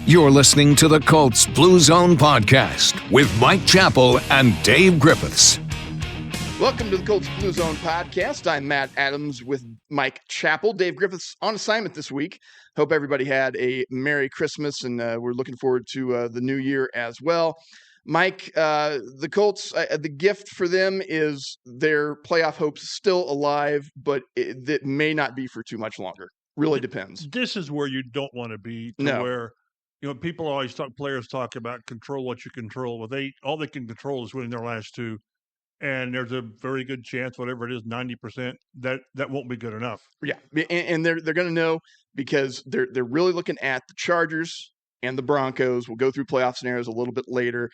You're listening to the Colts Blue Zone Podcast with Mike Chappell and Dave Griffiths. Welcome to the Colts Blue Zone Podcast. I'm Matt Adams with Mike Chappell. Dave Griffiths on assignment this week. Hope everybody had a Merry Christmas, and we're looking forward to the new year as well. Mike, the Colts, the gift for them is their playoff hopes still alive, but it may not be for too much longer. Really depends. This is where you don't want to be, where, people players talk about control what you control. Well, all they can control is winning their last two. And there's a very good chance, whatever it is, 90%, that won't be good enough. Yeah, and they're going to know because they're really looking at the Chargers and the Broncos. We'll go through playoff scenarios a little bit later,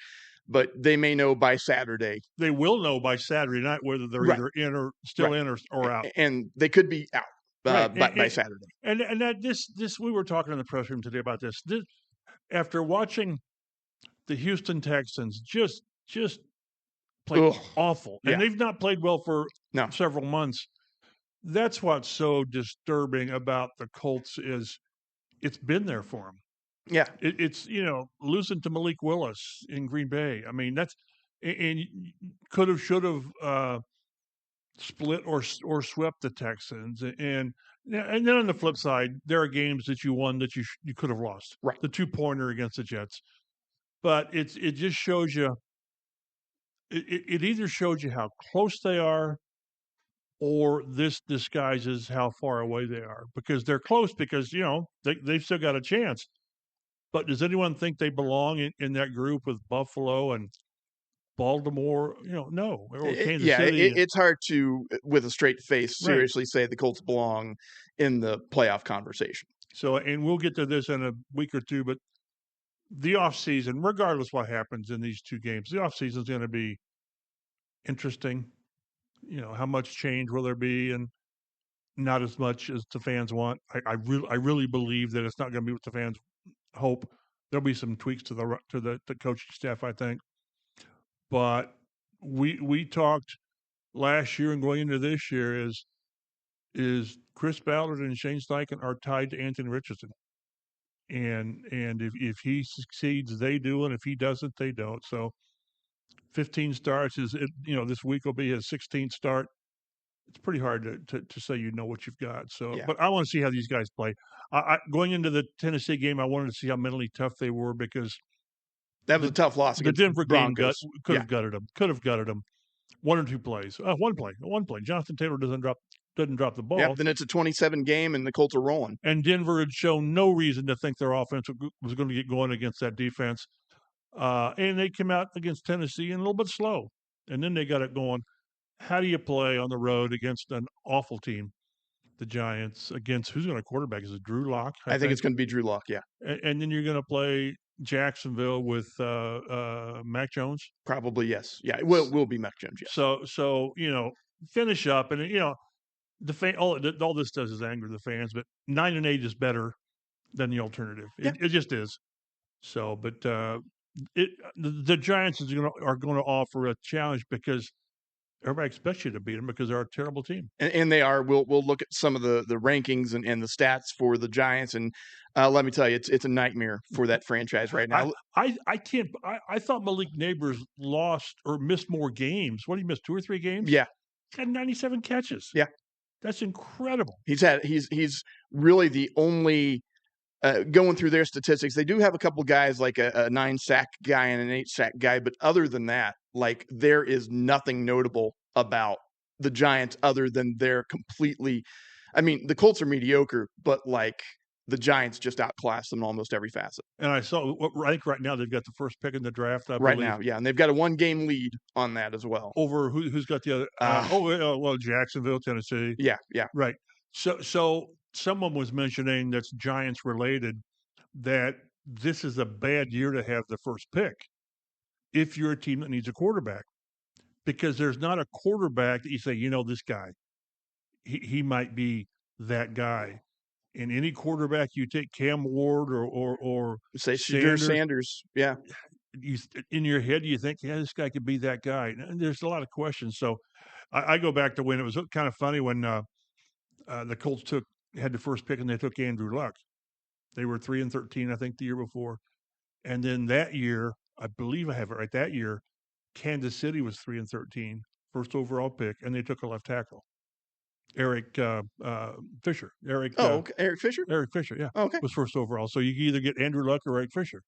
but they may know by Saturday. They will know by Saturday night whether they're either in or still in or out. And they could be out by Saturday. And that this we were talking in the press room today about this. After watching the Houston Texans just played awful. And they've not played well for several months. That's what's so disturbing about the Colts is it's been there for them. Yeah. It's losing to Malik Willis in Green Bay. I mean, that's – and could have, should have split or swept the Texans. And then on the flip side, there are games that you won that you could have lost. Right. The 2-pointer against the Jets. But it just shows you – It either shows you how close they are or this disguises how far away they are. Because they're close because, they've still got a chance. But does anyone think they belong in that group with Buffalo and Baltimore? No. Or Kansas City. It's hard to, with a straight face, seriously say the Colts belong in the playoff conversation. So, and we'll get to this in a week or two, but the offseason, regardless what happens in these two games, the offseason is going to be interesting. How much change will there be, and not as much as the fans want. I really believe that it's not going to be what the fans hope. There'll be some tweaks to the coaching staff, I think. But we talked last year and going into this year is Chris Ballard and Shane Steichen are tied to Anthony Richardson. And if he succeeds, they do, and if he doesn't, they don't. So 15 starts this week will be his 16th start. It's pretty hard to say what you've got. So, But I want to see how these guys play. Going into the Tennessee game, I wanted to see how mentally tough they were because that was a tough loss. The Denver Broncos. game could have gutted them. Could have gutted them. One or two plays. One play. Jonathan Taylor doesn't drop the ball. Yeah, then it's a 27 game and the Colts are rolling. And Denver had shown no reason to think their offense was going to get going against that defense. And they came out against Tennessee and a little bit slow. And then they got it going. How do you play on the road against an awful team, the Giants, against who's going to quarterback? Is it Drew Lock? I think it's going to be Drew Lock, yeah. And then you're going to play Jacksonville with Mac Jones? Probably, yes. Yeah, it will be Mac Jones, yes. So finish up. And, all this does is anger the fans. But 9-8 is better than the alternative. Yeah. It just is. So, but the Giants are going to offer a challenge because everybody expects you to beat them because they're a terrible team. And they are. We'll look at some of the rankings and the stats for the Giants. And let me tell you, it's a nightmare for that franchise right now. I can't. I thought Malik Neighbors lost or missed more games. What did he miss? 2 or 3 games? Yeah. He had 97 catches. Yeah. That's incredible. He's really the only going through their statistics. They do have a couple guys like a 9-sack guy and an 8-sack guy, but other than that, like there is nothing notable about the Giants other than they're completely. I mean, the Colts are mediocre, but like the Giants just outclass them in almost every facet. And I think right now they've got the first pick in the draft. I right believe. now, yeah, and they've got a 1-game lead on that as well. Over who's got the other? Jacksonville, Tennessee. Yeah, right. So someone was mentioning that's Giants related that this is a bad year to have the first pick if you're a team that needs a quarterback, because there's not a quarterback that you say, this guy, he might be that guy. In any quarterback you take, Cam Ward or say Sanders, yeah. In your head, you think, this guy could be that guy. And there's a lot of questions. So I go back to when it was kind of funny when the Colts had the first pick and they took Andrew Luck. They were 3-13, I think, the year before. And then that year, I believe I have it right. That year, Kansas City was 3-13, first overall pick, and they took a left tackle, Eric Fisher. Okay. Eric Fisher? Eric Fisher, yeah, Okay. was first overall. So you can either get Andrew Luck or Eric Fisher.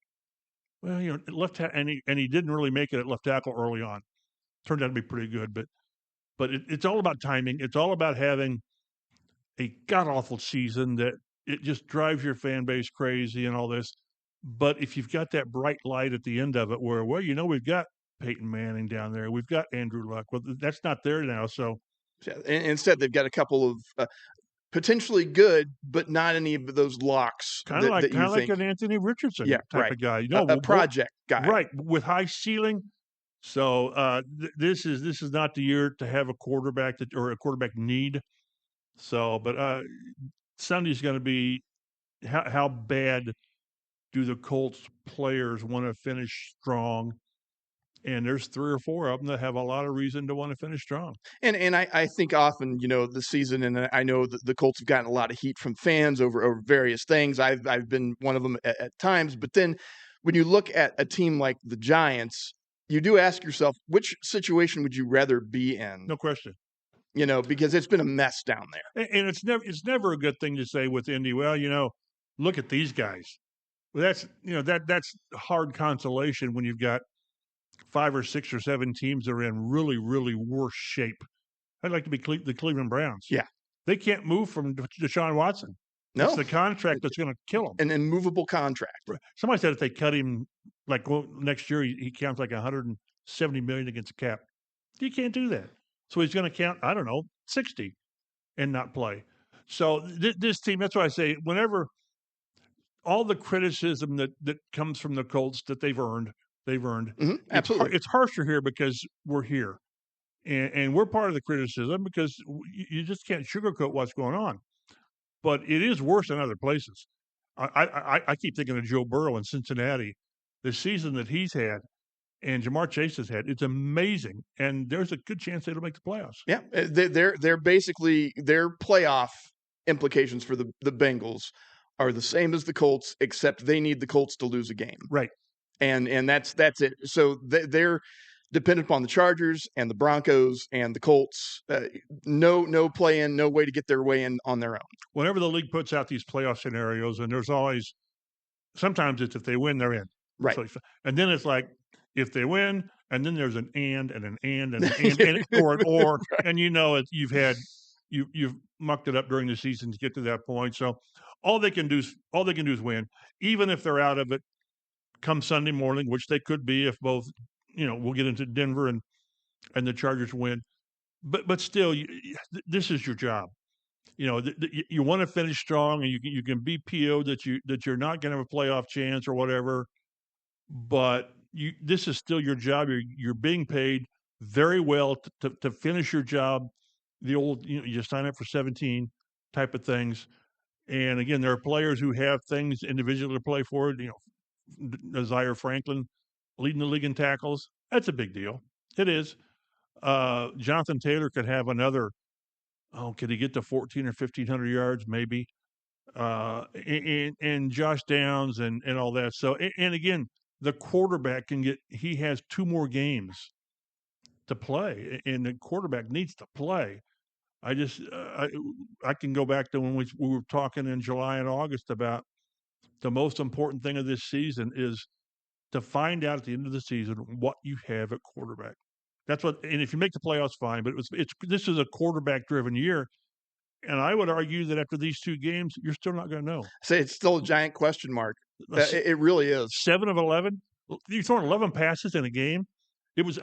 Well, and he didn't really make it at left tackle early on. Turned out to be pretty good, but it's all about timing. It's all about having a god awful season that it just drives your fan base crazy and all this. But if you've got that bright light at the end of it, where we've got Peyton Manning down there, we've got Andrew Luck. Well, that's not there now. So instead, they've got a couple of potentially good, but not any of those locks. Kind of like an Anthony Richardson type of guy. A project guy, right, with high ceiling. So this is not the year to have a quarterback or a quarterback need. So, but Sunday's going to be how bad do the Colts players want to finish strong? And there's 3 or 4 of them that have a lot of reason to want to finish strong. And I think often, the season, and I know that the Colts have gotten a lot of heat from fans over various things. I've been one of them at times. But then when you look at a team like the Giants, you do ask yourself, which situation would you rather be in? No question. Because it's been a mess down there. And it's never a good thing to say with Indy, well, look at these guys. Well, that's hard consolation when you've got 5 or 6 or 7 teams that are in really, really worse shape. I'd like to be the Cleveland Browns. Yeah. They can't move from Deshaun Watson. No. It's the contract that's going to kill him. An immovable contract. Somebody said if they cut him, next year, he counts like $170 million against the cap. You can't do that. So he's going to count, 60 and not play. So this team, that's why I say whenever all the criticism that comes from the Colts that they've earned. Mm-hmm, absolutely. It's harsher here because we're here. And we're part of the criticism because you just can't sugarcoat what's going on. But it is worse in other places. I keep thinking of Joe Burrow in Cincinnati. The season that he's had and Jamar Chase has had, it's amazing. And there's a good chance they'll make the playoffs. Yeah, they're basically their playoff implications for the Bengals are the same as the Colts, except they need the Colts to lose a game. Right. And that's it. So they're dependent upon the Chargers and the Broncos and the Colts. No play in, no way to get their way in on their own. Whenever the league puts out these playoff scenarios, and there's always sometimes it's if they win, they're in. Right. So, and then it's like if they win, and then there's an and an and or an or, right. And you've mucked it up during the season to get to that point. So all they can do is win, even if they're out of it come Sunday morning, which they could be if both, we'll get into Denver and the Chargers win. But still, this is your job. You want to finish strong, and you can be PO'd that you're not going to have a playoff chance or whatever. But this is still your job. You're being paid very well to finish your job. The old, you sign up for 17 type of things. And again, there are players who have things individually to play for. Zaire Franklin leading the league in tackles. That's a big deal. It is. Jonathan Taylor could have another. Could he get to 1,400 or 1,500 yards? Maybe. And Josh Downs and all that. So, and again, the quarterback he has 2 more games to play, and the quarterback needs to play. I can go back to when we were talking in July and August about the most important thing of this season is to find out at the end of the season what you have at quarterback. That's what, and if you make the playoffs, fine. But this is a quarterback-driven year, and I would argue that after these 2 games, you're still not going to know. Say it's still a giant question mark. It really is. 7 of 11. You're throwing 11 passes in a game. It's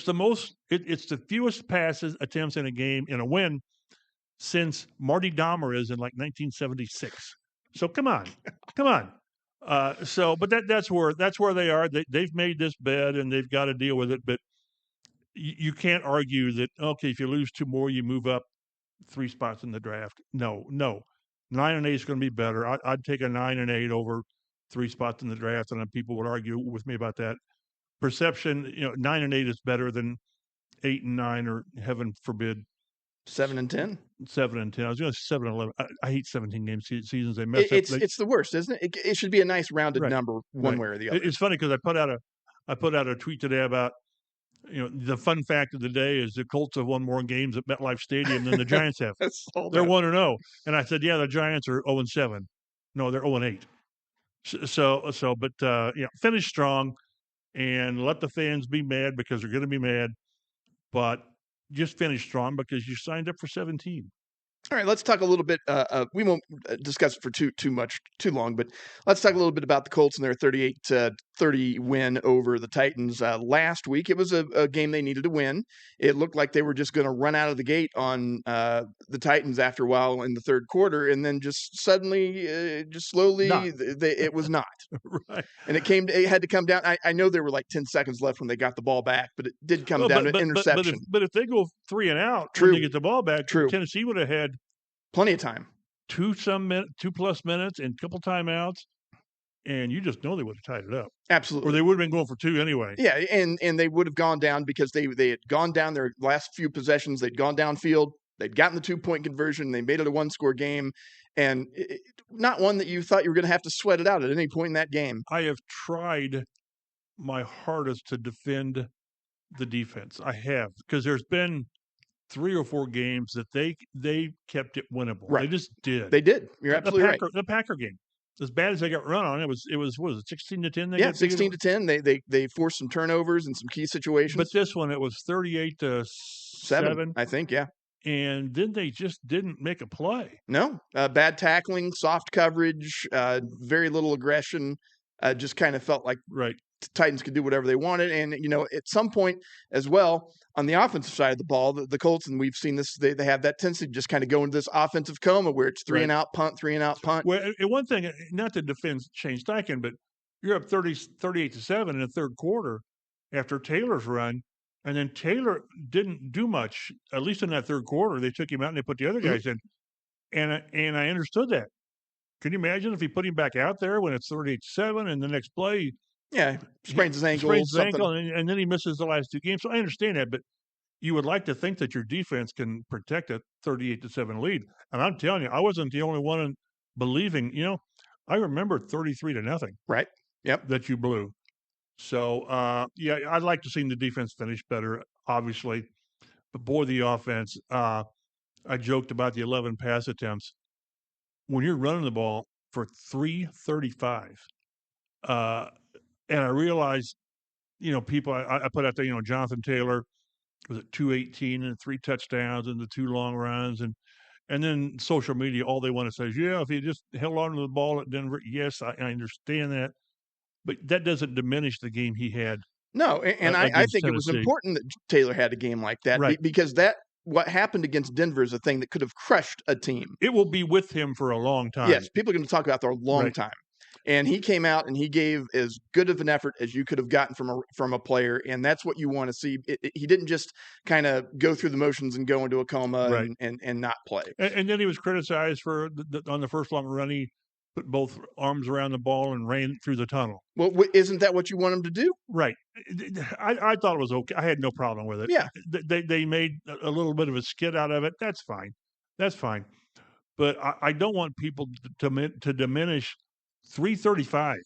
the fewest passes attempts in a game in a win since Marty Dahmer is in like 1976. So come on. But that's where they are. They've made this bed and they've got to deal with it. But you can't argue that, okay, if you lose 2 more, you move up 3 spots in the draft. No. 9-8 is going to be better. I'd take a 9-8 over 3 spots in the draft, and people would argue with me about that. Perception, 9-8 is better than 8-9, or heaven forbid, 7-10. 7-10. I was going to say 7-11. I hate 17-game seasons. They mess up. It's the worst, isn't it? It should be a nice rounded Right. number one way or the other. It's funny because I put out a tweet today about, the fun fact of the day is the Colts have won more games at MetLife Stadium than the Giants have. They're 1-0, and I said, yeah, the Giants are 0-7. No, they're 0-8. But finish strong and let the fans be mad because they're going to be mad, but just finish strong because you signed up for 17. All right, let's talk a little bit. We won't discuss it for too long, but let's talk a little bit about the Colts and their 38-30 win over the Titans last week. It was a game they needed to win. It looked like they were just going to run out of the gate on the Titans after a while in the third quarter, and then just suddenly, slowly, it was not. Right. And it had to come down. I know there were like 10 seconds left when they got the ball back, but it did come down to an interception. But if they go 3 and out when they get the ball back, True. Tennessee would have had plenty of time. 2+ minutes and a couple timeouts, and you just know they would have tied it up. Absolutely. Or they would have been going for 2 anyway. Yeah, and they would have gone down because they had gone down their last few possessions. They'd gone downfield. They'd gotten the 2-point conversion. They made it a 1-score game, and not one that you thought you were going to have to sweat it out at any point in that game. I have tried my hardest to defend the defense. I have, because there's been 3 or 4 games that they kept it winnable. Right. They just did. They did. You're absolutely right. The Packer game, as bad as they got run on, it was what was it, 16-10? Yeah, 16-10. They forced some turnovers in some key situations. But this one, it was 38-7, I think. Yeah. And then they just didn't make a play. No, bad tackling, soft coverage, very little aggression. Just kind of felt like Titans could do whatever they wanted. And, at some point as well, on the offensive side of the ball, the Colts, and we've seen this, they have that tendency to just kind of go into this offensive coma where it's 3-and-out punt, 3-and-out punt. Well, one thing, not to defend Shane Steichen, but you're up 38-7 in the third quarter after Taylor's run. And then Taylor didn't do much, at least in that third quarter. They took him out and they put the other guys in. And I understood that. Can you imagine if he put him back out there when it's 38-7 and the next play? Yeah, sprains his ankle. And then he misses the last 2 games. So I understand that, but you would like to think that your defense can protect a 38-7 lead. And I'm telling you, I wasn't the only one believing. I remember 33-0. Right. Yep. That you blew. So, I'd like to see the defense finish better, obviously. But, boy, the offense, I joked about the 11 pass attempts. When you're running the ball for 335, and I realized, people, I put out there, Jonathan Taylor was at 218 and 3 touchdowns and the 2 long runs. And then social media, all they want to say is, if he just held on to the ball at Denver, yes, I understand that. But that doesn't diminish the game he had. No, and I think it was important that Taylor had a game like that because what happened against Denver is a thing that could have crushed a team. It will be with him for a long time. Yes, people are going to talk about that a long time. And he came out and he gave as good of an effort as you could have gotten from a player, and that's what you want to see. He didn't just kind of go through the motions and go into a coma and not play. And then he was criticized for on the first long run. He put both arms around the ball and ran through the tunnel. Well, isn't that what you want him to do? Right. I thought it was okay. I had no problem with it. Yeah. They made a little bit of a skit out of it. That's fine. But I don't want people to diminish 335.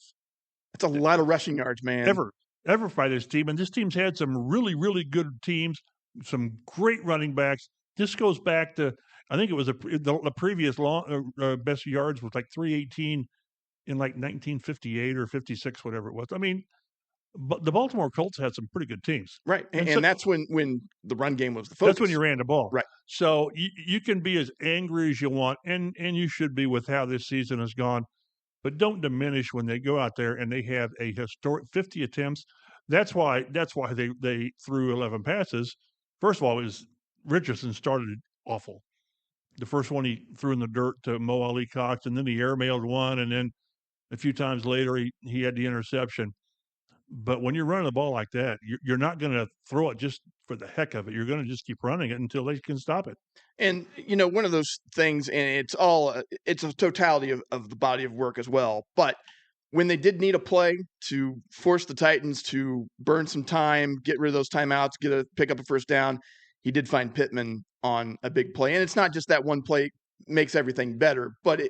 That's a lot of rushing yards, man. Ever by this team. And this team's had some really, really good teams, some great running backs. This goes back to, I think it was the previous best yards was like 318 in like 1958 or 56, whatever it was. I mean, but the Baltimore Colts had some pretty good teams. Right. And that's when the run game was the focus. That's when you ran the ball. Right. So you can be as angry as you want, and you should be with how this season has gone. But don't diminish when they go out there and they have a historic 50 attempts. That's why they threw 11 passes. First of all, Richardson started awful. The first one he threw in the dirt to Mo Ali Cox, and then he airmailed one, and then a few times later he had the interception. But when you're running the ball like that, you're not going to throw it just for the heck of it. You're going to just keep running it until they can stop it. And, one of those things, and it's a totality of the body of work as well. But when they did need a play to force the Titans to burn some time, get rid of those timeouts, pick up a first down, he did find Pittman on a big play. And it's not just that one play makes everything better, but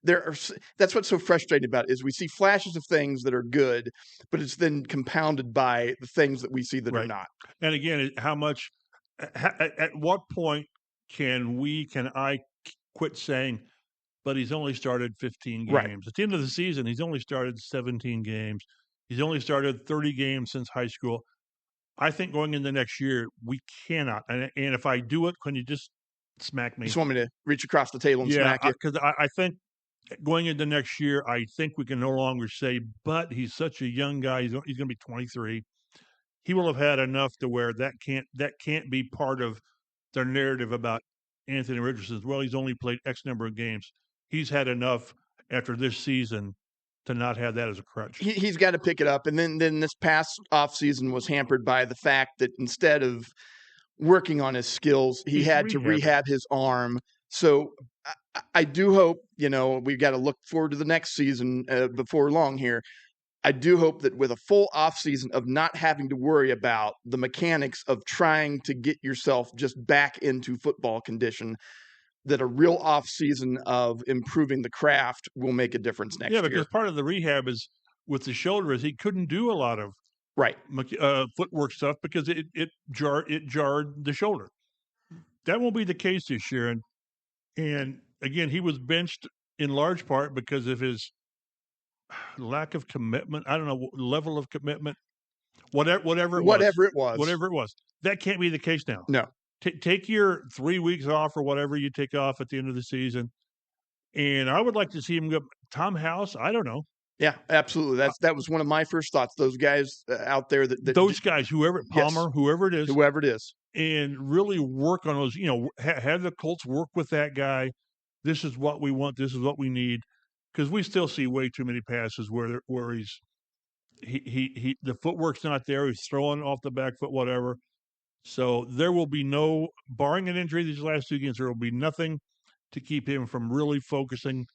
that's what's so frustrating about it, is we see flashes of things that are good, but it's then compounded by the things that we see that are not. And again, at what point can I quit saying, but he's only started 15 games. Right. At the end of the season, he's only started 17 games. He's only started 30 games since high school. I think going into next year, we cannot. And if I do it, can you just smack me? You just want me to reach across the table and smack you? Because I think going into next year, I think we can no longer say, but he's such a young guy. He's going to be 23. He will have had enough to where that can't be part of their narrative about Anthony Richardson. Well, he's only played X number of games. He's had enough after this season to not have that as a crutch. He's got to pick it up. And then this past offseason was hampered by the fact that instead of working on his skills, he had to rehab his arm. So I do hope, we've got to look forward to the next season before long here. I do hope that with a full offseason of not having to worry about the mechanics of trying to get yourself just back into football condition, that a real offseason of improving the craft will make a difference next year. Yeah, because part of the rehab is with the shoulder is he couldn't do a lot of footwork stuff because it jarred the shoulder. That won't be the case this year. And again, he was benched in large part because of his lack of commitment. I don't know, level of commitment, whatever it was. That can't be the case now. No. Take your 3 weeks off or whatever you take off at the end of the season. And I would like to see him go. Tom House, I don't know. Yeah, absolutely. That was one of my first thoughts. Those guys out there those guys, whoever it is, and really work on those. Have the Colts work with that guy. This is what we want. This is what we need, because we still see way too many passes where the footwork's not there. He's throwing off the back foot, whatever. So there will be no, barring an injury these last 2 games, there will be nothing to keep him from really focusing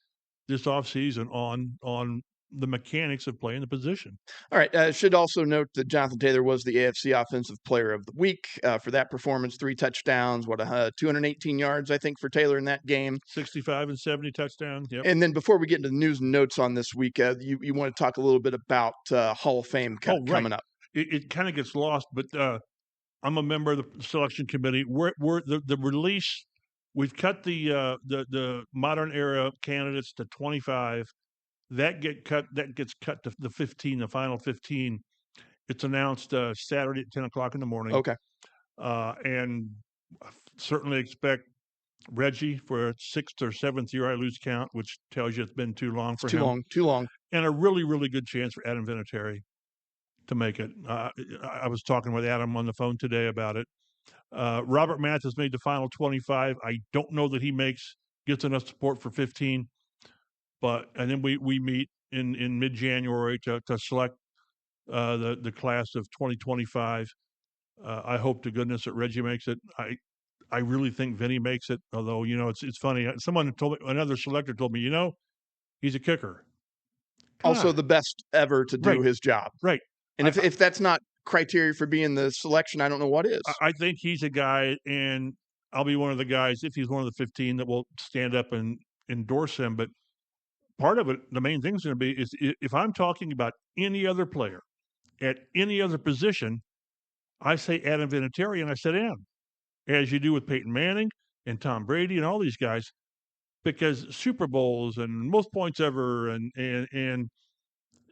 this offseason on the mechanics of playing the position. All right. Should also note that Jonathan Taylor was the AFC Offensive Player of the Week for that performance. 3 touchdowns, 218 yards, I think, for Taylor in that game. 65 and 70 touchdowns. Yep. And then before we get into the news and notes on this week, you want to talk a little bit about Hall of Fame coming up. It kind of gets lost, but I'm a member of the selection committee. We're the release. We've cut the modern era candidates to 25. That gets cut to the 15, the final 15. It's announced Saturday at 10 o'clock in the morning. Okay. And I certainly expect Reggie for a 6th or 7th year I lose count, which tells you it's been too long for him. Too long. And a really, really good chance for Adam Vinatieri to make it. I was talking with Adam on the phone today about it. Robert Mathis made the final 25. I don't know that he gets enough support for 15. And then we meet in mid-January to select the class of 2025. I hope to goodness that Reggie makes it. I really think Vinny makes it. Although it's funny. Another selector told me, he's a kicker. Also, the best ever to do his job. Right. And if that's not criteria for being the selection, I don't know what is. I think he's a guy, and I'll be one of the guys, if he's one of the 15, that will stand up and endorse him. But part of it, the main thing is going to be is if I'm talking about any other player at any other position, I say Adam Vinatieri and I sit down, as you do with Peyton Manning and Tom Brady and all these guys, because Super Bowls and most points ever and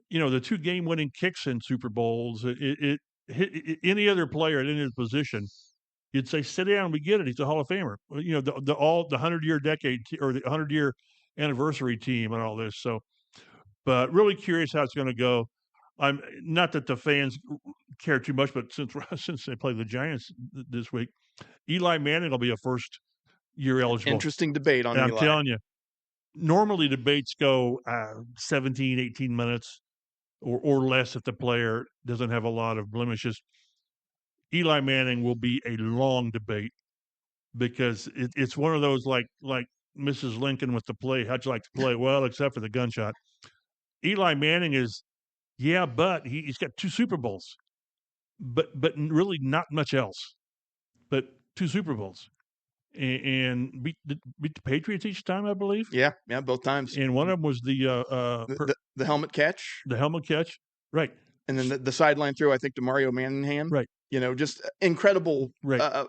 the 2 game-winning kicks in Super Bowls, any other player at any other position, you'd say, sit down, we get it. He's a Hall of Famer. The 100-year decade or the 100-year anniversary team and all this. So, but really curious how it's going to go. I'm not that the fans care too much, but since they play the Giants this week, Eli Manning will be a first-year eligible. Interesting debate on Eli. I'm telling you, normally debates go 17, 18 minutes or less if the player doesn't have a lot of blemishes. Eli Manning will be a long debate because it's one of those like Mrs. Lincoln with the play. How'd you like to play? Well, except for the gunshot. Eli Manning is, but he's got 2 Super Bowls, but really not much else. but 2 Super Bowls and beat the Patriots each time, I believe. Yeah, both times. And one of them was the helmet catch. The helmet catch, right? And then the sideline throw, I think, to Mario Manningham. Right. Just incredible, right.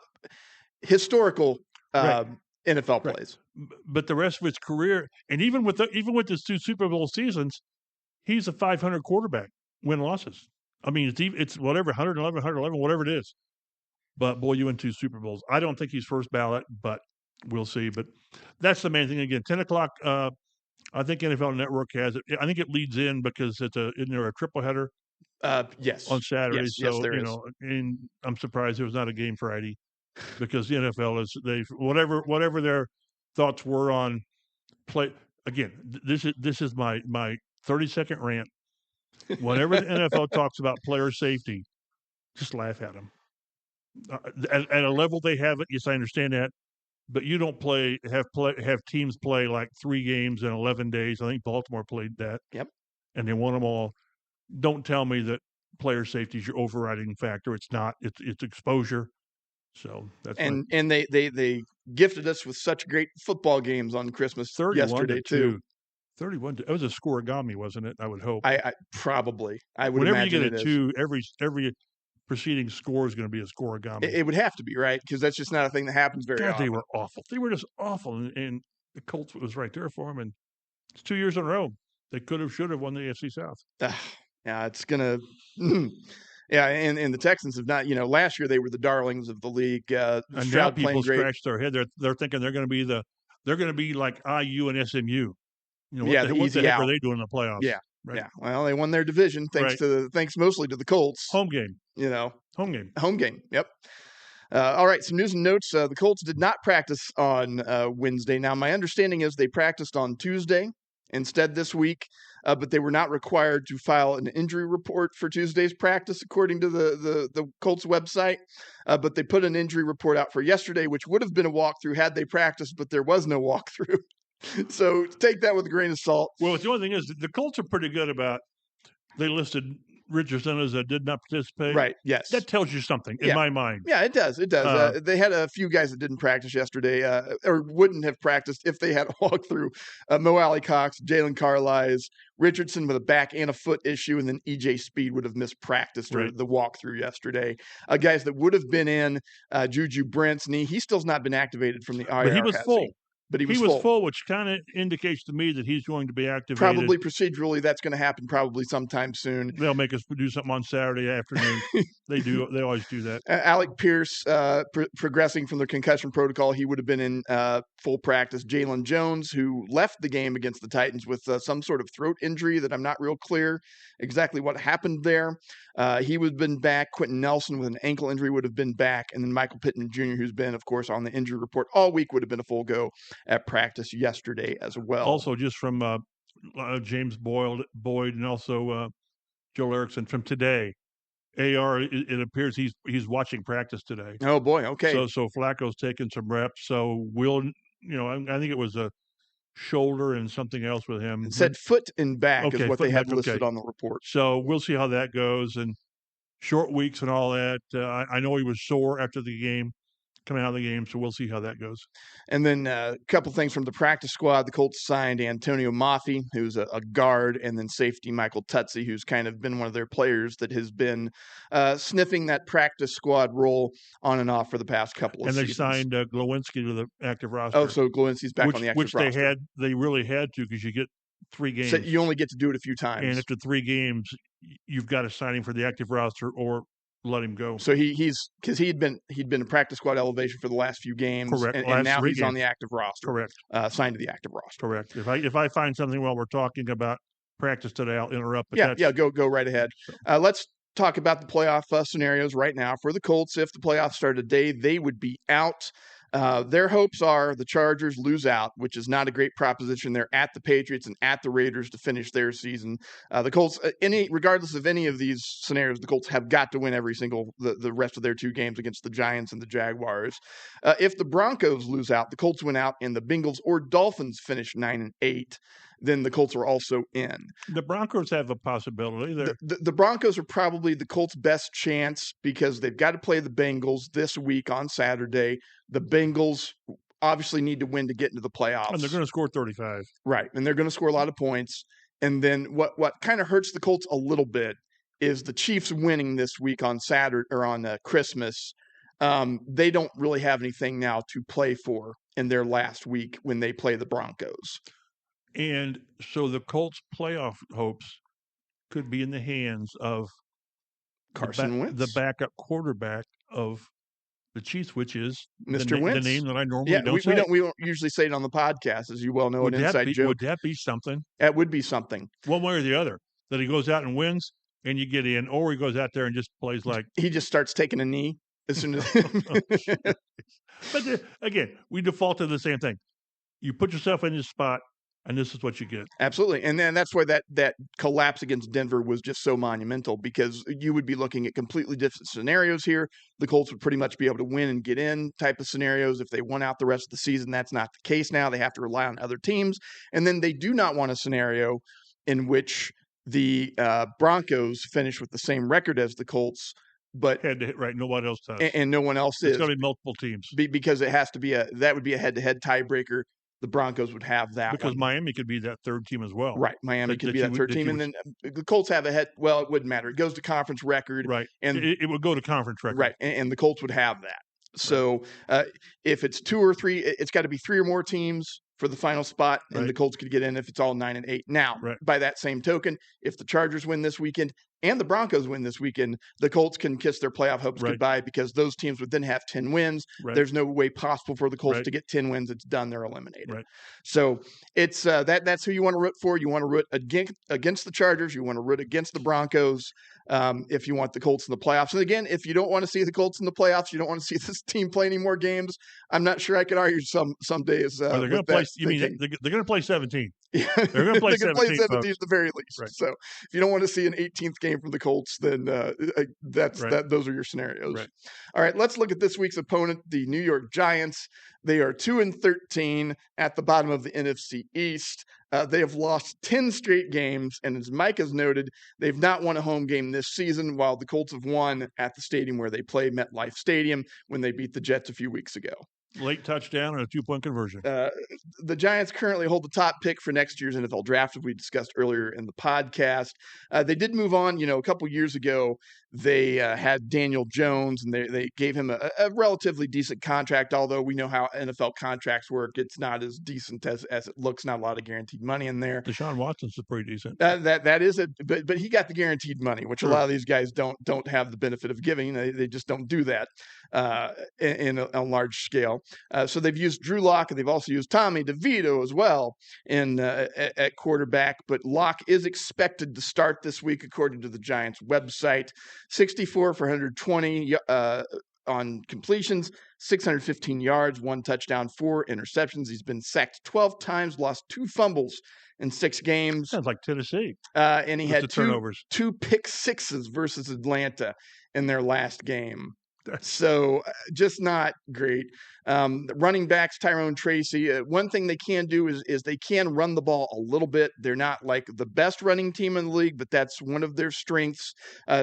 Historical NFL plays. But the rest of his career, and even with his 2 Super Bowl seasons, he's a 500 quarterback, win losses. I mean, it's whatever, 111, 111, whatever it is. But boy, you win 2 Super Bowls. I don't think he's first ballot, but we'll see. But that's the main thing. Again, 10 o'clock. I think NFL Network has it. I think it leads in because isn't there a triple header? Yes. On Saturday. Yes, so there is. And I'm surprised there was not a game Friday because the NFL whatever their thoughts were on play. Again, this is my 30-second rant. Whenever the NFL talks about player safety, just laugh at them. At a level they have it, yes, I understand that, but you don't have teams play like 3 games in 11 days. I think Baltimore played that. Yep. And they won them all. Don't tell me that player safety is your overriding factor. It's not. It's exposure. So that's and they gifted us with such great football games on Christmas yesterday too. 31. It was a scoregami, wasn't it? I would hope. I probably. I would. Whenever imagine you get a 2, every preceding score is going to be a scoregami. It would have to be, right? Because that's just not a thing that happens very often. They were awful. They were just awful, and the Colts was right there for them. And it's 2 years in a row. They should have won the AFC South. Yeah, it's gonna. Yeah, and the Texans have not. Last year they were the darlings of the league. And now people scratch their head. They're thinking they're going to be like IU and SMU. What the heck are they doing in the playoffs? Yeah, right. Yeah. Well, they won their division thanks mostly to the Colts. Home game. Home game. Yep. All right. Some news and notes. The Colts did not practice on Wednesday. Now, my understanding is they practiced on Tuesday instead this week, but they were not required to file an injury report for Tuesday's practice, according to the Colts website. But they put an injury report out for yesterday, which would have been a walkthrough had they practiced, but there was no walkthrough. So take that with a grain of salt. Well, the only thing is the Colts are pretty good about they listed Richardson as did not participate. Right, yes. That tells you something in my mind. Yeah, it does. It does. They had a few guys that didn't practice yesterday or wouldn't have practiced if they had a walkthrough. Mo Alley-Cox, Jalen Carlisle, Richardson with a back and a foot issue, and then E.J. Speed would have missed practice or the walkthrough yesterday. Guys that would have been in, Juju Brent's knee, he still's not been activated from the IR. But he was full. But he was full, which kind of indicates to me that he's going to be activated. Probably procedurally, that's going to happen probably sometime soon. They'll make us do something on Saturday afternoon. They do. They always do that. Alec Pierce progressing from the concussion protocol. He would have been in full practice. Jalen Jones, who left the game against the Titans with some sort of throat injury that I'm not real clear exactly what happened there. He would have been back. Quentin Nelson with an ankle injury would have been back. And then Michael Pittman Jr., who's been, of course, on the injury report all week, would have been a full go at practice yesterday as well. Also, just from James Boyd and also Joel Erickson from today, AR, it appears he's watching practice today. Oh boy, okay. So Flacco's taking some reps. So I think it was a shoulder and something else with him. It said foot and back is what they had listed on the report. So we'll see how that goes. And short weeks and all that. I know he was sore after the game, coming out of the game, so we'll see how that goes. And then a couple things from the practice squad. The Colts signed Antonio Maffey, who's a guard, and then safety Michael Tutsi, who's kind of been one of their players that has been sniffing that practice squad role on and off for the past couple of seasons. And they signed Glowinski to the active roster. Oh, so Glowinski's back on the active roster. Which they really had to, because you get 3 games. So you only get to do it a few times. And after 3 games, you've got to sign him for the active roster or let him go. So he's because he'd been a practice squad elevation for the last few games. Correct. And now he's on the active roster. Correct. Signed to the active roster. Correct. If I find something while we're talking about practice today, I'll interrupt. But go right ahead. Let's talk about the playoff scenarios right now for the Colts. If the playoffs started today, they would be out. Their hopes are the Chargers lose out, which is not a great proposition. They're at the Patriots and at the Raiders to finish their season. The Colts, regardless of any of these scenarios, the Colts have got to win every single the rest of their 2 games against the Giants and the Jaguars. If the Broncos lose out, the Colts win out, and the Bengals or Dolphins finish 9-8. then the Colts are also in. The Broncos have a possibility there. The Broncos are probably the Colts' best chance because they've got to play the Bengals this week on Saturday. The Bengals obviously need to win to get into the playoffs. And they're going to score 35. Right, and they're going to score a lot of points. And then what kind of hurts the Colts a little bit is the Chiefs winning this week on Saturday or on Christmas. They don't really have anything now to play for in their last week when they play the Broncos. And so the Colts' playoff hopes could be in the hands of Carson Wentz, the backup quarterback of the Chiefs, which is Mr. Wentz. The name that I normally don't say. We don't usually say it on the podcast, as you well know, an inside joke. Would that be something? That would be something. One way or the other. That he goes out and wins and you get in, or he goes out there and just plays like... He just starts taking a knee as soon as... But again, we default to the same thing. You put yourself in this spot, and this is what you get. Absolutely. And then that's why that collapse against Denver was just so monumental, because you would be looking at completely different scenarios here. The Colts would pretty much be able to win and get in type of scenarios if they won out the rest of the season. That's not the case now. They have to rely on other teams. And then they do not want a scenario in which the Broncos finish with the same record as the Colts, but right, nobody else does, and no one else is. It's going to be multiple teams because it has to be that would be a head-to-head tiebreaker. The Broncos would have that because one. Miami could be that third team as well. Right, Miami could be that third team, and then the Colts have a head. Well, it wouldn't matter. It goes to conference record, right? And it would go to conference record, right? And the Colts would have that. So if it's 2 or 3, it's got to be 3 or more teams for the final spot, and the Colts could get in if it's all 9 and 8. Now, by that same token, if the Chargers win this weekend and the Broncos win this weekend, the Colts can kiss their playoff hopes goodbye, because those teams would then have 10 wins. There's no way possible for the Colts to get 10 wins. It's done. They're eliminated. So it's that's who you want to root for. You want to root against the Chargers. You want to root against the Broncos if you want the Colts in the playoffs. And again, if you don't want to see the Colts in the playoffs, you don't want to see this team play any more games, I'm not sure I could argue some days. They're going to play. You mean they're going to play 17? Yeah. They're going to play 17 at the very least. So if you don't want to see an 18th game from the Colts, then those are your scenarios. All right, let's look at this week's opponent, the New York Giants. They are 2-13 at the bottom of the NFC East. They have lost 10 straight games, and as Mike has noted, they've not won a home game this season, while the Colts have won at the stadium where they play, MetLife Stadium, when they beat the Jets a few weeks ago. Late touchdown and a 2-point conversion. The Giants currently hold the top pick for next year's NFL draft, as we discussed earlier in the podcast. They did move on. A couple years ago, they had Daniel Jones, and they gave him a relatively decent contract, although we know how NFL contracts work. It's not as decent as it looks. Not a lot of guaranteed money in there. Deshaun Watson's pretty decent. That is it, but he got the guaranteed money, which a lot of these guys don't have the benefit of giving. They just don't do that in a large scale. So they've used Drew Lock, and they've also used Tommy DeVito as well at quarterback. But Lock is expected to start this week, according to the Giants website. 64 for 120 on completions, 615 yards, 1 touchdown, 4 interceptions. He's been sacked 12 times, lost 2 fumbles in 6 games. Sounds like Tennessee. And he had turnovers. 2 pick sixes versus Atlanta in their last game. So just not great. Running backs, Tyrone Tracy. One thing they can do is they can run the ball a little bit. They're not like the best running team in the league, but that's one of their strengths.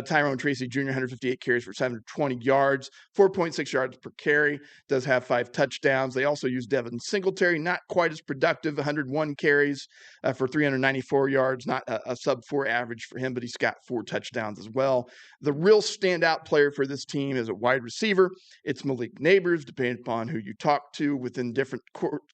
Tyrone Tracy Jr., 158 carries for 720 yards, 4.6 yards per carry, does have 5 touchdowns. They also use Devin Singletary, not quite as productive, 101 carries for 394 yards, not a sub-4 average for him, but he's got 4 touchdowns as well. The real standout player for this team is a wide receiver. It's Malik Neighbors, depending upon who you talk to within different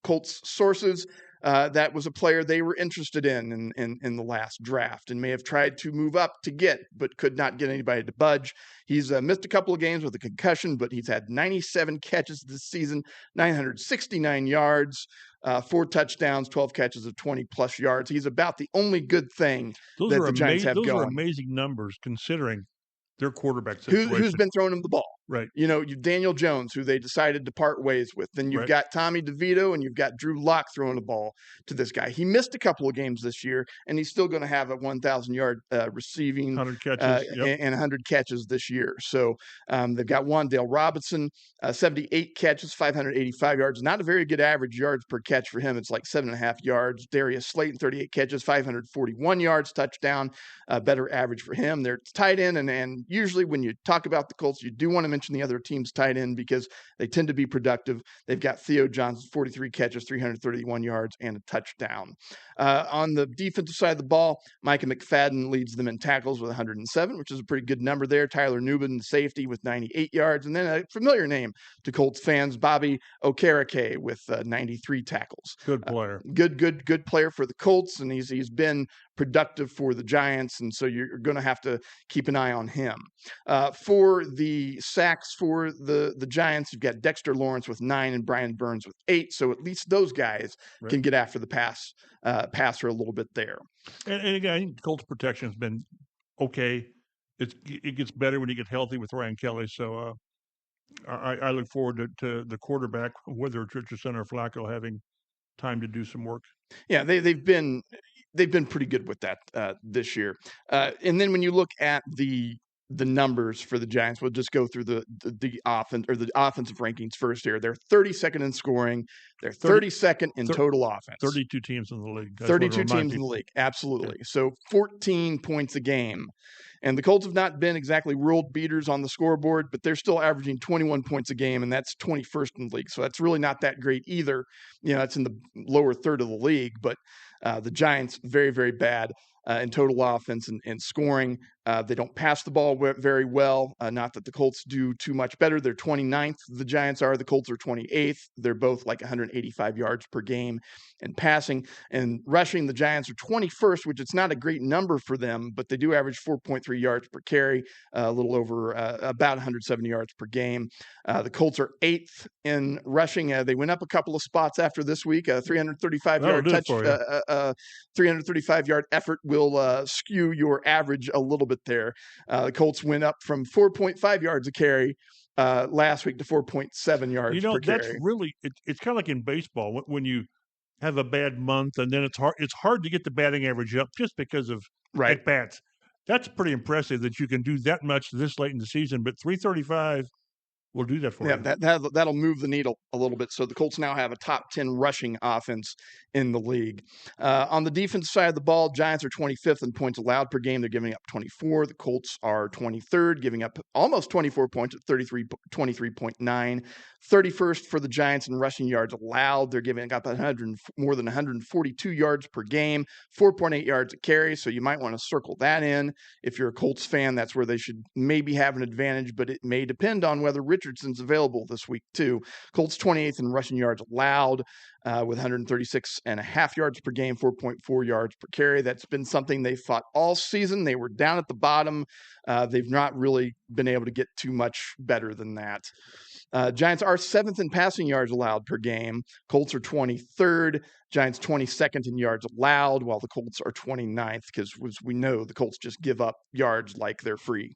Colts sources. That was a player they were interested in the last draft and may have tried to move up to get, but could not get anybody to budge. He's missed a couple of games with a concussion, but he's had 97 catches this season, 969 yards, 4 touchdowns, 12 catches of 20-plus yards. He's about the only good thing that the Giants have going. Those are amazing numbers considering their quarterback situation. Who's been throwing him the ball? Right. You've Daniel Jones, who they decided to part ways with. Then you've got Tommy DeVito, and you've got Drew Lock throwing the ball to this guy. He missed a couple of games this year, and he's still going to have a 1,000-yard receiving 100 catches, and 100 catches this year. So they've got Wan'Dale Robinson, 78 catches, 585 yards. Not a very good average yards per catch for him. It's like 7.5 yards. Darius Slayton, 38 catches, 541 yards, touchdown. Better average for him. They're tight end, and usually when you talk about the Colts, you do want to mention the other team's tight end because they tend to be productive. They've got Theo Johnson, 43 catches, 331 yards, and a touchdown. On the defensive side of the ball, Micah McFadden leads them in tackles with 107, which is a pretty good number there. Tyler Nubin, safety, with 98 yards. And then a familiar name to Colts fans, Bobby Okereke, with 93 tackles. Good player. Good player for the Colts, and he's been productive for the Giants, and so you're going to have to keep an eye on him. For the sacks for the Giants, you've got Dexter Lawrence with 9 and Brian Burns with 8, so at least those guys can get after the passer a little bit there. And again, I think Colts protection has been okay. It gets better when you get healthy with Ryan Kelly, so I look forward to the quarterback, whether it's Richardson or Flacco, having time to do some work. Yeah, they've been pretty good with that this year. And then when you look at the numbers for the Giants, we'll just go through the offense or the offensive rankings first here. They're 32nd in scoring. They're 32nd in total offense. 32 teams in the league. 32 teams in the league. Absolutely. Yeah. So 14 points a game. And the Colts have not been exactly world beaters on the scoreboard, but they're still averaging 21 points a game, and that's 21st in the league. So that's really not that great either. It's in the lower third of the league, but the Giants, very, very bad in total offense and scoring. They don't pass the ball very well. Not that the Colts do too much better. They're 29th. The Giants are. The Colts are 28th. They're both like 185 yards per game in passing. And rushing, the Giants are 21st, which it's not a great number for them, but they do average 4.3 yards per carry, a little over about 170 yards per game. The Colts are 8th in rushing. They went up a couple of spots after this week. 335-yard 335-yard effort will skew your average a little bit there. The Colts went up from 4.5 yards a carry last week to 4.7 yards per carry. That's really it's kind of like in baseball when you have a bad month and then it's hard to get the batting average up just because of at bats. That's pretty impressive that you can do that much this late in the season, but 335 will do that for you. That'll move the needle a little bit. So the Colts now have a top 10 rushing offense in the league. On the defensive side of the ball, Giants are 25th in points allowed per game. They're giving up 24. The Colts are 23rd, giving up almost 24 points at 23.9. 31st for the Giants in rushing yards allowed. They're giving up more than 142 yards per game, 4.8 yards a carry. So you might want to circle that in. If you're a Colts fan, that's where they should maybe have an advantage, but it may depend on whether Richardson's available this week too. Colts 28th in rushing yards allowed with 136.5 yards per game, 4.4 yards per carry. That's been something they fought all season. They were down at the bottom. They've not really been able to get too much better than that. Giants are 7th in passing yards allowed per game. Colts are 23rd. Giants 22nd in yards allowed, while the Colts are 29th because, as we know, the Colts just give up yards like they're free.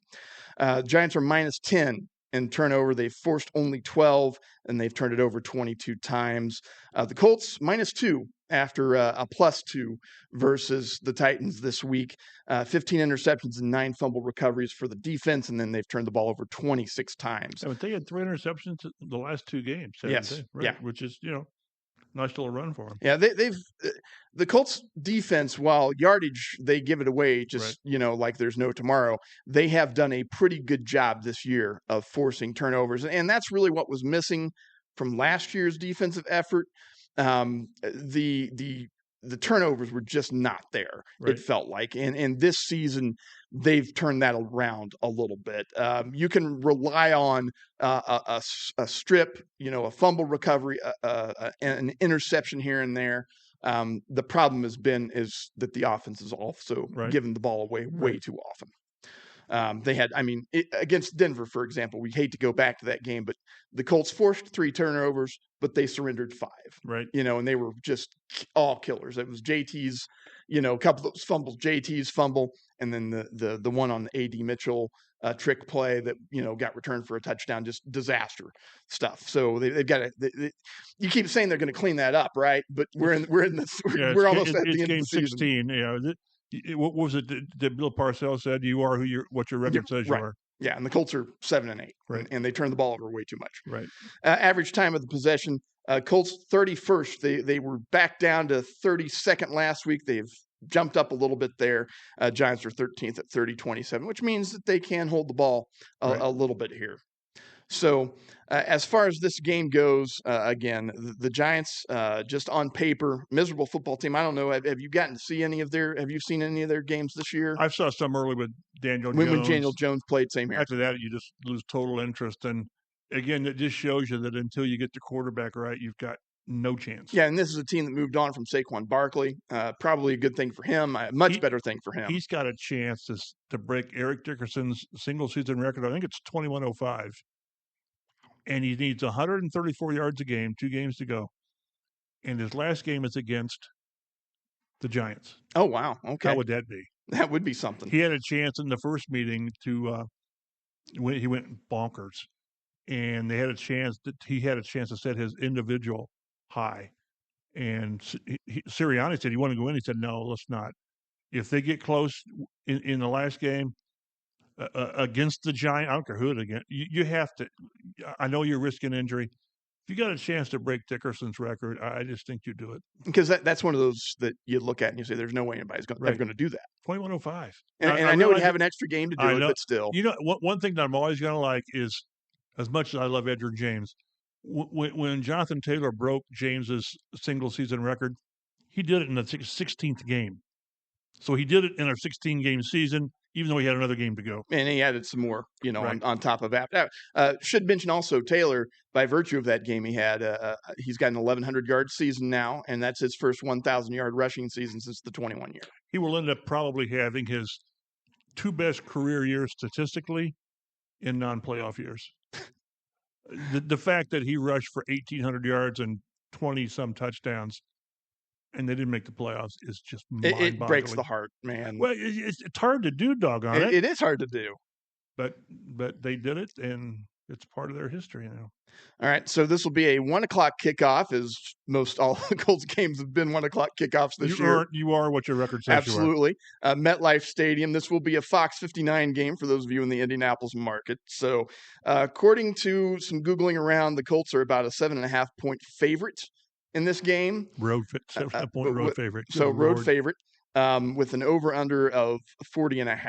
Giants are minus 10 in turnover. They've forced only 12, and they've turned it over 22 times. The Colts minus 2 after a plus 2 versus the Titans this week. 15 interceptions and 9 fumble recoveries for the defense, and then they've turned the ball over 26 times. Yeah, but they had 3 interceptions in the last 2 games. Yes, which is nice little run for them. Yeah, the Colts defense, while yardage they give it away just like there's no tomorrow. They have done a pretty good job this year of forcing turnovers, and that's really what was missing from last year's defensive effort. The turnovers were just not there. It felt like, and this season they've turned that around a little bit. You can rely on a strip, a fumble recovery, an interception here and there. The problem is that the offense is also giving the ball away way too often. They had, against Denver, for example, we hate to go back to that game, but the Colts forced 3 turnovers, but they surrendered 5. Right. And they were just all killers. It was JT's, a couple of those fumbles, JT's fumble, and then the one on the A.D. Mitchell trick play that got returned for a touchdown. Just disaster stuff. So they've got to. You keep saying they're going to clean that up, right? But we're almost at the end of the season. 16. What was it that Bill Parcells said? You are what your record says right. you are. Yeah, and the Colts are 7-8, right? And they turn the ball over way too much. Right. Average time of the possession, Colts 31st. They were back down to 32nd last week. They've jumped up a little bit there. Giants are 13th at 30-27, which means that they can hold the ball a little bit here. So as far as this game goes, again, the Giants, just on paper, miserable football team. I don't know. Have you gotten to see have you seen any of their games this year? I saw some early with Daniel Jones. When Daniel Jones played, same here. After that, you just lose total interest. And again, it just shows you that until you get the quarterback right, you've got no chance. Yeah, and this is a team that moved on from Saquon Barkley. Probably a good thing for him, a much better thing for him. He's got a chance to break Eric Dickerson's single-season record. I think it's 2105. And he needs 134 yards a game, 2 games to go. And his last game is against the Giants. Oh, wow. Okay. How would that be? That would be something. He had a chance in the first meeting he went bonkers. And he had a chance to set his individual high. And Sirianni said he wanted to go in. He said, no, let's not. If they get close in the last game, against the Giant, I don't care who it against. You have to. I know you're risking injury. If you got a chance to break Dickerson's record, I just think you do it. Because that's one of those that you look at and you say, "There's no way anybody's ever going to do that." 2105, and I know he'd have an extra game to do it, but still. One thing that I'm always going to like is, as much as I love Edgerrin James, when Jonathan Taylor broke James's single season record, he did it in the 16th game. So he did it in a 16-game season, even though he had another game to go. And he added some more, on top of that. Should mention also Taylor, by virtue of that game he had, he's got an 1,100-yard season now, and that's his first 1,000-yard rushing season since the 21 year. He will end up probably having his 2 best career years statistically in non-playoff years. The fact that he rushed for 1,800 yards and 20-some touchdowns, and they didn't make the playoffs is just mind-boggling. It breaks the heart, man. Well, it's hard to do, doggone it. It is hard to do. But they did it, and it's part of their history now. All right, so this will be a 1 o'clock kickoff, as most all the Colts games have been 1 o'clock kickoffs this year. You are what your record says. Absolutely. You are. MetLife Stadium. This will be a Fox 59 game for those of you in the Indianapolis market. So, according to some Googling around, the Colts are about a 7.5-point favorite in this game. Road favorite. So road favorite with an over-under of 40.5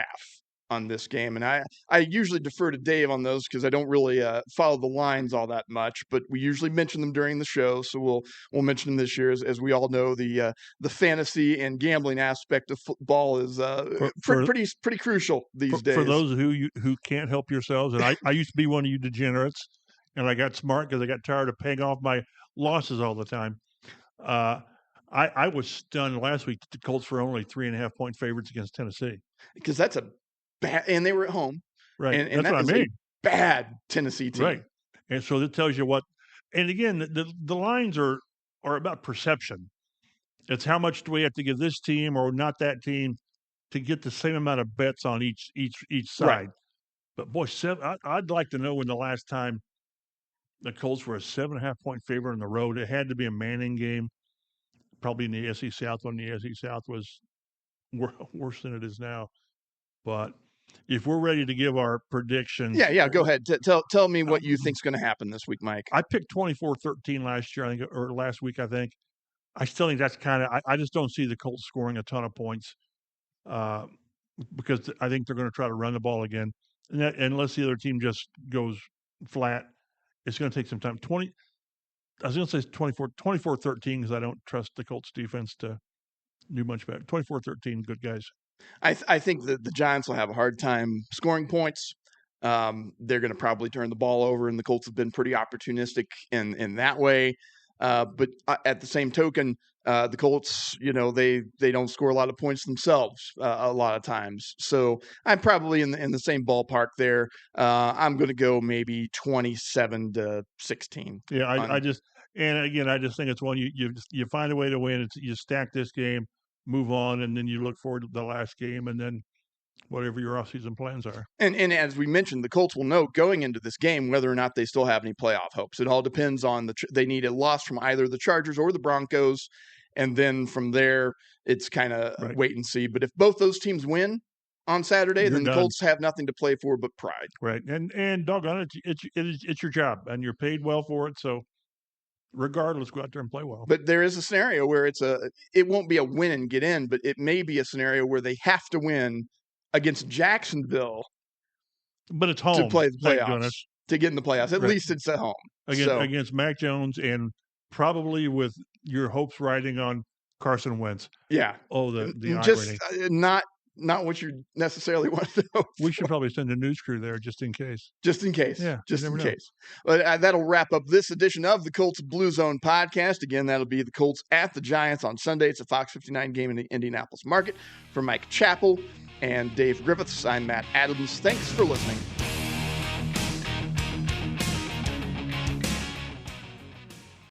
on this game. And I usually defer to Dave on those because I don't really follow the lines all that much, but we usually mention them during the show. So we'll mention them this year. As we all know, the fantasy and gambling aspect of football is pretty crucial these days. For those who can't help yourselves, and I used to be one of you degenerates, and I got smart because I got tired of paying off my losses all the time. I was stunned last week that the Colts were only 3.5-point favorites against Tennessee. Because that's a bad, and they were at home. Right. And that's what I mean. A bad Tennessee team. Right. And so that tells you what, and again, the lines are about perception. It's how much do we have to give this team or not that team to get the same amount of bets on each side. Right. But boy, I'd like to know when the last time the Colts were a 7.5-point favorite on the road. It had to be a Manning game, probably in the SEC South when the SEC South was worse than it is now. But if we're ready to give our predictions. Yeah, go ahead. Tell me what you think's going to happen this week, Mike. I picked 24-13 last year, I think, or last week, I think. I still think that's kind of – I just don't see the Colts scoring a ton of points because I think they're going to try to run the ball again. And unless the other team just goes flat, it's going to take some time. I was going to say 24-13 because I don't trust the Colts defense to do much better. 24-13, good guys. I think that the Giants will have a hard time scoring points. They're going to probably turn the ball over, and the Colts have been pretty opportunistic in that way. But at the same token, the Colts, they don't score a lot of points themselves a lot of times. So I'm probably in the same ballpark there. I'm going to go maybe 27-16. Yeah, I just think it's one you find a way to win. You stack this game, move on, and then you look forward to the last game, and then whatever your offseason plans are. And as we mentioned, the Colts will know going into this game whether or not they still have any playoff hopes. It all depends on they need a loss from either the Chargers or the Broncos, and then from there it's kind of wait and see. But if both those teams win on Saturday, then the Colts have nothing to play for but pride. Right, and doggone it, it's your job, and you're paid well for it. So regardless, go out there and play well. But there is a scenario where it won't be a win and get in, but it may be a scenario where they have to win against Jacksonville. But it's home to play the playoffs, to get in the playoffs. At least it's at home against Mac Jones, and probably with your hopes riding on Carson Wentz. Yeah. Oh, the just irony. Not what you necessarily want to know. We should probably send a news crew there just in case. Just in case. Yeah. Just in case. But that'll wrap up this edition of the Colts Blue Zone Podcast. Again, that'll be the Colts at the Giants on Sunday. It's a Fox 59 game in the Indianapolis market. For Mike Chappell and Dave Griffiths, I'm Matt Adams. Thanks for listening.